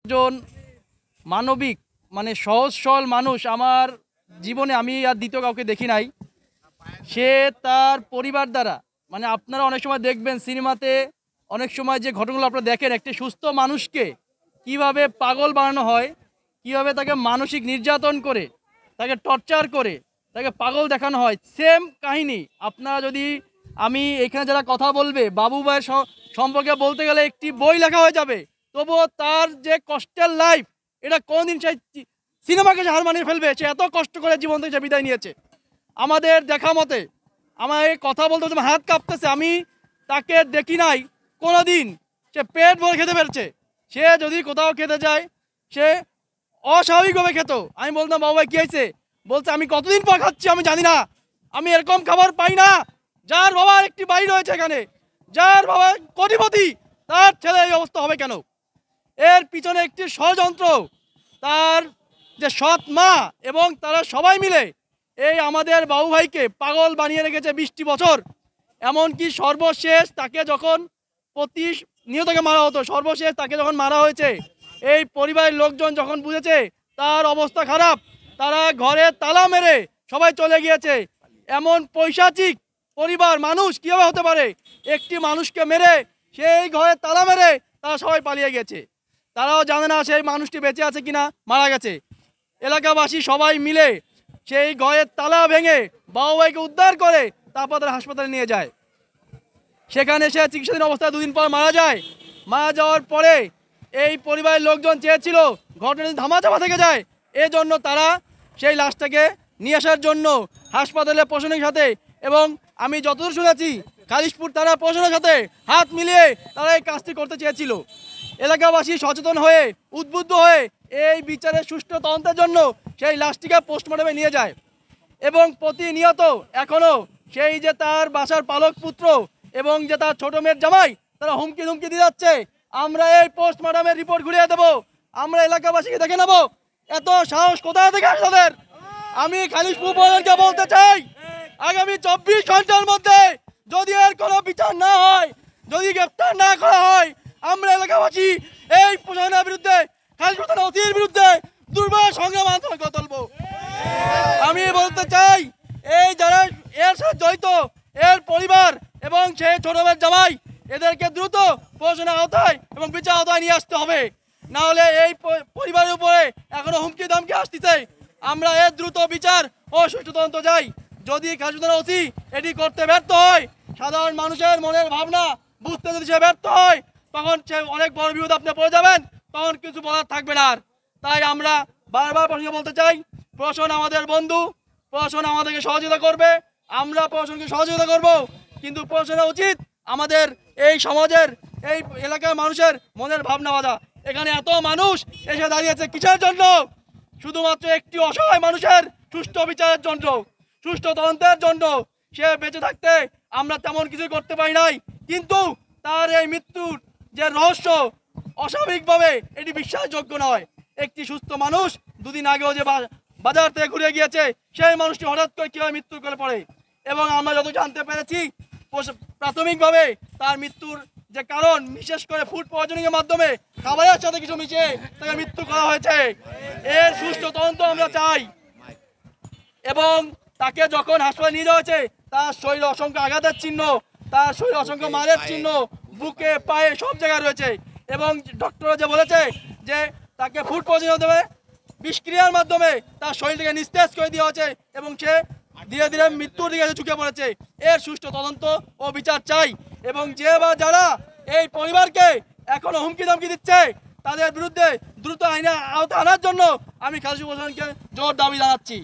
একজন মানবিক মানে সহজ সরল মানুষ আমার জীবনে আমি আর দ্বিতীয় কাউকে দেখি নাই। সে তার পরিবার দ্বারা মানে আপনারা অনেক সময় দেখবেন সিনেমাতে অনেক সময় যে ঘটনাগুলো আপনারা দেখেন একটি সুস্থ মানুষকে কিভাবে পাগল বানানো হয়, কিভাবে তাকে মানসিক নির্যাতন করে, তাকে টর্চার করে, তাকে পাগল দেখানো হয়। সেম কাহিনী আপনারা যদি আমি এখানে যারা কথা বলবে বাবু ভাইয়ের সম্পর্কে বলতে গেলে একটি বই লেখা হয়ে যাবে। তবুও তার যে কষ্টের লাইফ এটা কোনদিন সেই সিনেমাকে সে হার মানিয়ে ফেলবে। সে এত কষ্ট করে জীবন থেকে সে বিদায় নিয়েছে। আমাদের দেখা মতে আমার এই কথা বলতে আমার হাত কাঁপতেছে। আমি তাকে দেখি নাই কোনো দিন সে পেট ভরে খেতে পেরেছে। সে যদি কোথাও খেতে যায় সে অস্বাভাবিকভাবে খেত। আমি বলতাম বাবা ভাই কী হয়েছে, বলছে আমি কতদিন পর খাচ্ছি আমি জানি না, আমি এরকম খাবার পাই না। যার বাবার একটি বাড়ি রয়েছে এখানে, যার বাবা কোটিপতি, তার ছেলে এই অবস্থা হবে কেন? এর পিছনে একটি ষড়যন্ত্র। তার যে সৎ মা এবং তারা সবাই মিলে এই আমাদের বাবু ভাইকে পাগল বানিয়ে রেখেছে 20টি বছর। এমনকি সর্বশেষ তাকে যখন প্রতিনিয়তকে মারা হতো, সর্বশেষ তাকে যখন মারা হয়েছে এই পরিবারের লোকজন যখন বুঝেছে তার অবস্থা খারাপ, তারা ঘরে তালা মেরে সবাই চলে গিয়েছে। এমন পৈশাচিক পরিবার মানুষ কীভাবে হতে পারে? একটি মানুষকে মেরে সেই ঘরে তালা মেরে তারা সবাই পালিয়ে গেছে। তারাও জানে না সেই মানুষটি বেঁচে আছে কিনা মারা গেছে। এলাকাবাসী সবাই মিলে সেই ঘরের তালা ভেঙে বাবু ভাইকে উদ্ধার করে তারপর তারা হাসপাতালে নিয়ে যায়। সেখানে সে চিকিৎসাধীন অবস্থায় 2 দিন পর মারা যায়। মারা যাওয়ার পরে এই পরিবারের লোকজন চেয়েছিল ঘটনা ধামাচাপা থেকে যায়, এজন্য তারা সেই লাশটাকে নিয়ে আসার জন্য হাসপাতালে প্রশাসনের সাথে এবং আমি যতদূর শুনেছি খালিশপুর থানা প্রশাসনের সাথে হাত মিলিয়ে তারা এই কাজটি করতে চেয়েছিল। এলাকাবাসী সচেতন হয়ে উদ্বুদ্ধ হয়ে এই বিচারের সুষ্ঠু তদন্তের জন্য সেই লাশটিকে পোস্টমর্টমে নিয়ে যায় এবং প্রতিনিয়ত এখনও সেই যে তার বাসার পালক পুত্র এবং যে তার ছোট মেয়ের জামাই তারা হুমকি ধুমকি দিয়ে যাচ্ছে আমরা এই পোস্টমর্টমের রিপোর্ট ঘুরিয়ে দেবো, আমরা এলাকাবাসীকে দেখে নেবো। এত সাহস কোথা থেকে আসে তাদের? আমি খালিশপুর প্রশাসনকে বলতে চাই আগামী 24 ঘন্টার মধ্যে যদি এর কোনো বিচার না হয়, যদি গ্রেপ্তার না করা হয়, আমরা এলাকাবাসী এই প্রশাসনের বিরুদ্ধে খালিশপুর থানা ওসির বিরুদ্ধে দুর্বার সংগ্রাম আন্দোলন করে তুলবো। আমি বলতে চাই এই যারা এর সাথে জড়িত এর পরিবার এবং সেই ছোট মেয়ের জামাই এদেরকে দ্রুত প্রশাসনের আওতায় এবং বিচার আওতায় নিয়ে আসতে হবে। না হলে এই পরিবারের উপরে এখনো হুমকি ধমকি আসতেছে। আমরা এর দ্রুত বিচার ও সুষ্ঠু তদন্ত চাই। যদি খালিশপুর থানা ওসি এটি করতে ব্যর্থ হয়, সাধারণ মানুষের মনের ভাবনা বুঝতে যদি সে ব্যর্থ হয়, তখন সে অনেক বড় বিপদ আপনি পড়ে যাবেন, তখন কিছু বলার থাকবে না আর। তাই আমরা বারবার প্রশাসনকে বলতে চাই প্রশাসন আমাদের বন্ধু, প্রশাসন আমাদেরকে সহযোগিতা করবে, আমরা প্রশাসনকে সহযোগিতা করব। কিন্তু প্রশাসনের উচিত আমাদের এই সমাজের এই এলাকার মানুষের মনের ভাবনা বাঁধা। এখানে এত মানুষ এসে দাঁড়িয়েছে কিসের জন্য? শুধুমাত্র একটি অসহায় মানুষের সুষ্ঠু বিচারের জন্য, সুষ্ঠু তদন্তের জন্য। সে বেঁচে থাকতে আমরা তেমন কিছু করতে পারি নাই, কিন্তু তার এই মৃত্যুর যে রহস্য অস্বাভাবিকভাবে এটি বিশ্বাসযোগ্য নয়। একটি সুস্থ মানুষ 2 দিন আগেও যে বাজার থেকে ঘুরে গিয়েছে সেই মানুষটি হঠাৎ করে কীভাবে মৃত্যু করে পড়ে। এবং আমরা যত জানতে পেরেছি প্রাথমিকভাবে তার মৃত্যুর যে কারণ বিশেষ করে ফুড পয়জনিংয়ের মাধ্যমে খাবারের সাথে কিছু মিশিয়ে তাকে মৃত্যু করা হয়েছে। এর সুষ্ঠু তদন্ত আমরা চাই। এবং তাকে যখন হাসপাতালে নিয়ে যাওয়া হয়েছে তার শরীরে অসংখ্য আঘাতের চিহ্ন, তার শরীরে অসংখ্য মারের চিহ্ন বুকে পায়ে সব জায়গায় রয়েছে। এবং ডক্টর যে বলেছে যে তাকে ফুড পয়জনিং দেবে বিষক্রিয়ার মাধ্যমে তার শরীর থেকে নিস্তেজ করে দেওয়া হয়েছে এবং সে ধীরে ধীরে মৃত্যুর দিকে ঝুঁকে পড়েছে। এর সুষ্ঠু তদন্ত ও বিচার চাই। এবং যে বা যারা এই পরিবারকে এখনো হুমকি ধমকি দিচ্ছে তাদের বিরুদ্ধে দ্রুত আইনের আওতায় আনার জন্য আমি খালিশপুর প্রশাসনকে জোর দাবি জানাচ্ছি।